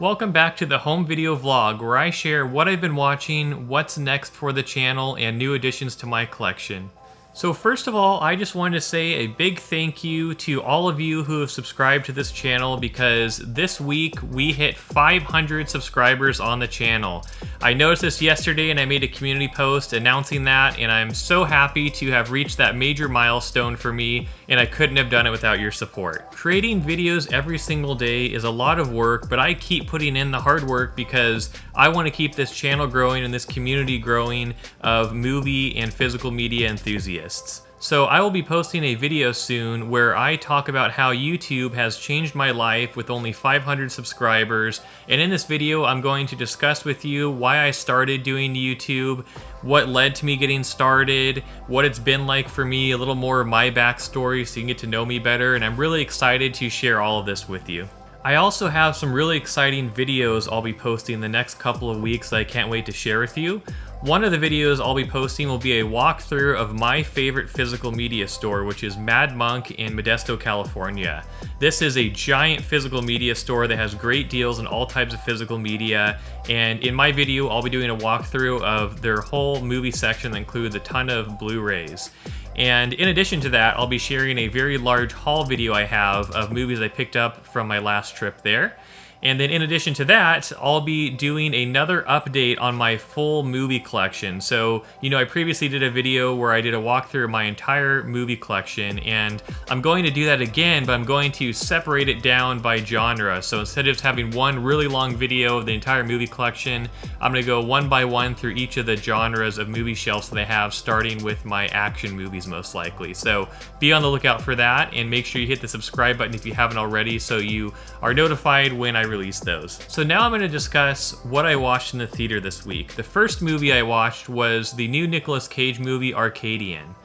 Welcome back to the home video vlog where I share what I've been watching, what's next for the channel, and new additions to my collection. So first of all, I just wanted to say a big thank you to all of you who have subscribed to this channel because this week we hit 500 subscribers on the channel. I noticed this yesterday and I made a community post announcing that, and I'm so happy to have reached that major milestone for me, and I couldn't have done it without your support. Creating videos every single day is a lot of work, but I keep putting in the hard work because I want to keep this channel growing and this community growing of movie and physical media enthusiasts. So I will be posting a video soon where I talk about how YouTube has changed my life with only 500 subscribers, and in this video I'm going to discuss with you why I started doing YouTube, what led to me getting started, what it's been like for me, a little more of my backstory so you can get to know me better, and I'm really excited to share all of this with you. I also have some really exciting videos I'll be posting the next couple of weeks that I can't wait to share with you. One of the videos I'll be posting will be a walkthrough of my favorite physical media store, which is Mad Monk in Modesto, California. This is a giant physical media store that has great deals on all types of physical media, and in my video I'll be doing a walkthrough of their whole movie section that includes a ton of Blu-rays. And in addition to that, I'll be sharing a very large haul video I have of movies I picked up from my last trip there. And then in addition to that, I'll be doing another update on my full movie collection. So, I previously did a video where I did a walkthrough of my entire movie collection, and I'm going to do that again, but I'm going to separate it down by genre. So instead of just having one really long video of the entire movie collection, I'm going to go one by one through each of the genres of movie shelves that I have, starting with my action movies most likely. So be on the lookout for that, and make sure you hit the subscribe button if you haven't already so you are notified when I release those. So now I'm going to discuss what I watched in the theater this week. The first movie I watched was the new Nicolas Cage movie, Arcadian.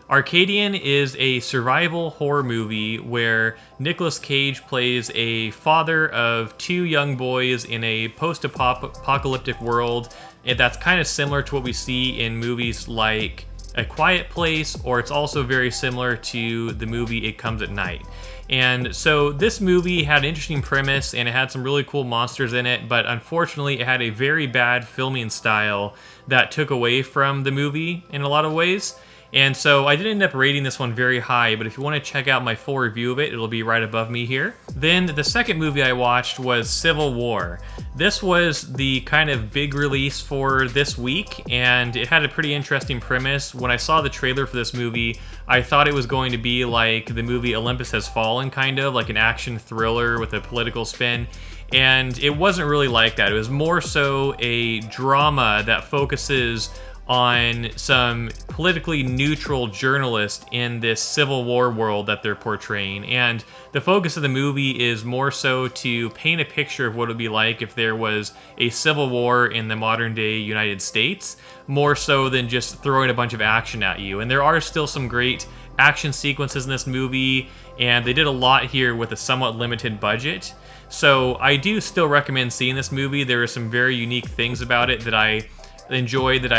Arcadian is a survival horror movie where Nicolas Cage plays a father of two young boys in a post-apocalyptic world, and that's kind of similar to what we see in movies like A Quiet Place, or it's also very similar to the movie It Comes at Night. And so this movie had an interesting premise and it had some really cool monsters in it, but unfortunately it had a very bad filming style that took away from the movie in a lot of ways. And so I didn't end up rating this one very high, but if you want to check out my full review of it, it'll be right above me here. Then the second movie I watched was Civil War. This was the kind of big release for this week, and it had a pretty interesting premise. When I saw the trailer for this movie, I thought it was going to be like the movie Olympus Has Fallen, kind of like an action thriller with a political spin. And it wasn't really like that. It was more so a drama that focuses on some politically neutral journalist in this Civil War world that they're portraying. And the focus of the movie is more so to paint a picture of what it would be like if there was a civil war in the modern day United States, more so than just throwing a bunch of action at you. And there are still some great action sequences in this movie, and they did a lot here with a somewhat limited budget. So I do still recommend seeing this movie. There are some very unique things about it that I enjoyed that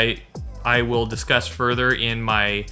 I will discuss further in my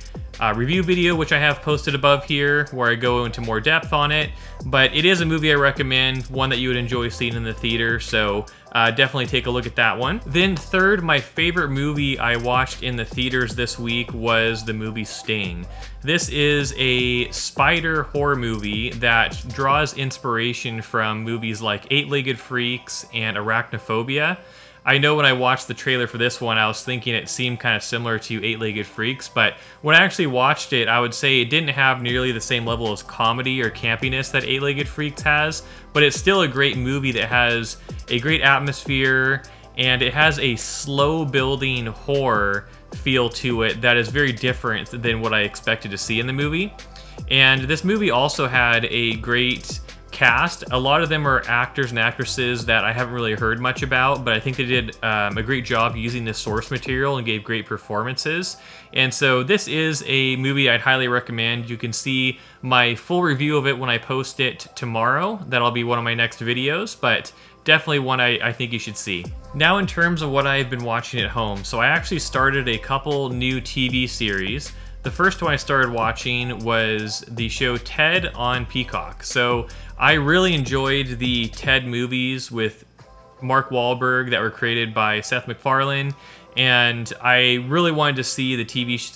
review video, which I have posted above here, where I go into more depth on it. But it is a movie I recommend, one that you would enjoy seeing in the theater, so definitely take a look at that one. Then third, my favorite movie I watched in the theaters this week was the movie Sting. This is a spider horror movie that draws inspiration from movies like Eight-Legged Freaks and Arachnophobia. I know when I watched the trailer for this one, I was thinking it seemed kind of similar to Eight-Legged Freaks, but when I actually watched it, I would say it didn't have nearly the same level of comedy or campiness that Eight-Legged Freaks has, but it's still a great movie that has a great atmosphere, and it has a slow-building horror feel to it that is very different than what I expected to see in the movie. And this movie also had a great cast. A lot of them are actors and actresses that I haven't really heard much about, but I think they did a great job using the source material and gave great performances. And so this is a movie I'd highly recommend. You can see my full review of it when I post it tomorrow. That'll be one of my next videos, but definitely one I think you should see. Now in terms of what I've been watching at home, so I actually started a couple new TV series. The first one I started watching was the show Ted on Peacock. So I really enjoyed the Ted movies with Mark Wahlberg that were created by Seth MacFarlane, and I really wanted to see the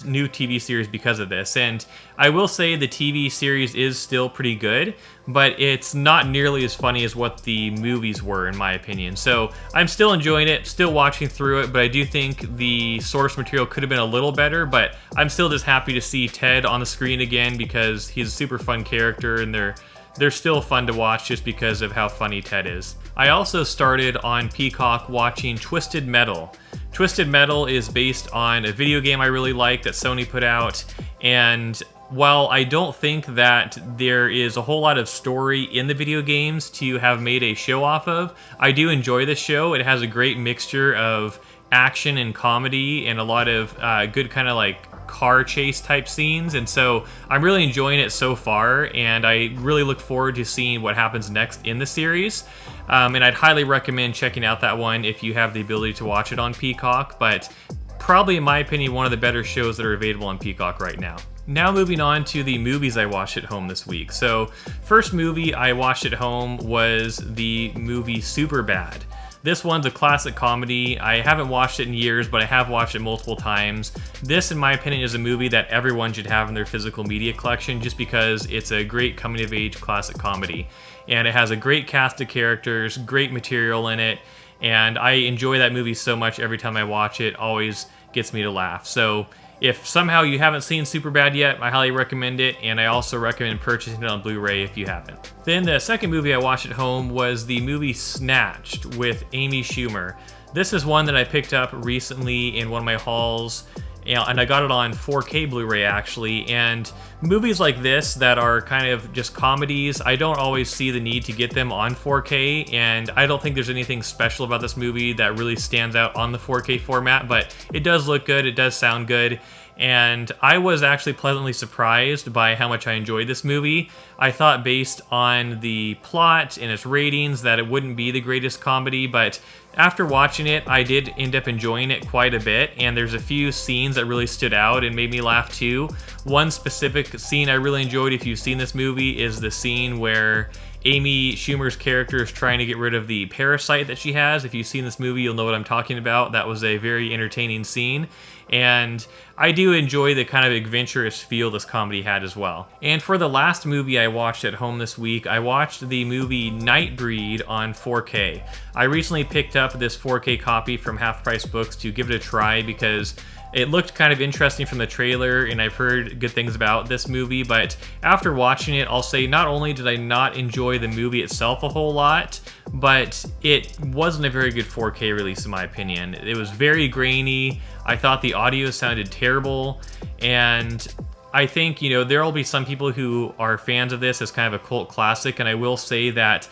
new TV series because of this. And I will say the TV series is still pretty good, but it's not nearly as funny as what the movies were, in my opinion. So I'm still enjoying it, still watching through it, but I do think the source material could have been a little better. But I'm still just happy to see Ted on the screen again because he's a super fun character, and they're still fun to watch just because of how funny Ted is. I also started on Peacock watching Twisted Metal. Twisted Metal is based on a video game I really like that Sony put out, and while I don't think that there is a whole lot of story in the video games to have made a show off of, I do enjoy the show. It has a great mixture of action and comedy and a lot of good kind of like car chase type scenes, and so I'm really enjoying it so far, and I really look forward to seeing what happens next in the series. And I'd highly recommend checking out that one if you have the ability to watch it on Peacock, but probably in my opinion one of the better shows that are available on Peacock right now. Now moving on to the movies I watched at home this week. So first movie I watched at home was the movie Superbad. This one's a classic comedy. I haven't watched it in years, but I have watched it multiple times. This, in my opinion, is a movie that everyone should have in their physical media collection just because it's a great coming-of-age classic comedy. And it has a great cast of characters, great material in it, and I enjoy that movie so much every time I watch it. Always gets me to laugh. So if somehow you haven't seen Superbad yet, I highly recommend it, and I also recommend purchasing it on Blu-ray if you haven't. Then the second movie I watched at home was the movie Snatched with Amy Schumer. This is one that I picked up recently in one of my hauls, and I got it on 4K Blu-ray actually, and movies like this that are kind of just comedies, I don't always see the need to get them on 4K, and I don't think there's anything special about this movie that really stands out on the 4K format, but it does look good, it does sound good, and I was actually pleasantly surprised by how much I enjoyed this movie. I thought based on the plot and its ratings that it wouldn't be the greatest comedy, but after watching it, I did end up enjoying it quite a bit, and there's a few scenes that really stood out and made me laugh too. One specific scene I really enjoyed, if you've seen this movie, is the scene where Amy Schumer's character is trying to get rid of the parasite that she has. If you've seen this movie, you'll know what I'm talking about. That was a very entertaining scene, and I do enjoy the kind of adventurous feel this comedy had as well. And for the last movie I watched at home this week, I watched the movie Nightbreed on 4K. I recently picked up this 4K copy from Half Price Books to give it a try because it looked kind of interesting from the trailer, and I've heard good things about this movie, but after watching it, I'll say not only did I not enjoy the movie itself a whole lot, but it wasn't a very good 4K release in my opinion. It was very grainy. I thought the audio sounded terrible, and I think, you know, there will be some people who are fans of this as kind of a cult classic, and I will say that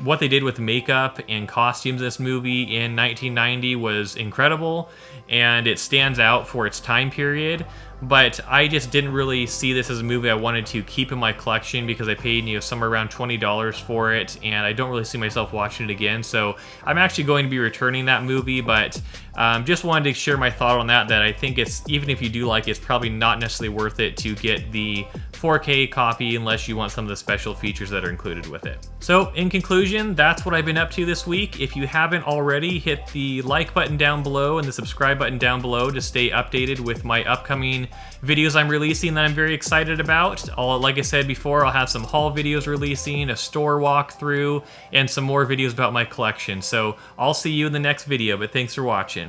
what they did with makeup and costumes in this movie in 1990 was incredible, and it stands out for its time period. But I just didn't really see this as a movie I wanted to keep in my collection because I paid, you know, somewhere around $20 for it, and I don't really see myself watching it again. So I'm actually going to be returning that movie, but just wanted to share my thought on that I think it's, even if you do like it, it's probably not necessarily worth it to get the 4K copy unless you want some of the special features that are included with it. So in conclusion, that's what I've been up to this week. If you haven't already, hit the like button down below and the subscribe button down below to stay updated with my upcoming videos I'm releasing that I'm very excited about. Like I said before, I'll have some haul videos releasing, a store walkthrough, and some more videos about my collection. So I'll see you in the next video, but thanks for watching.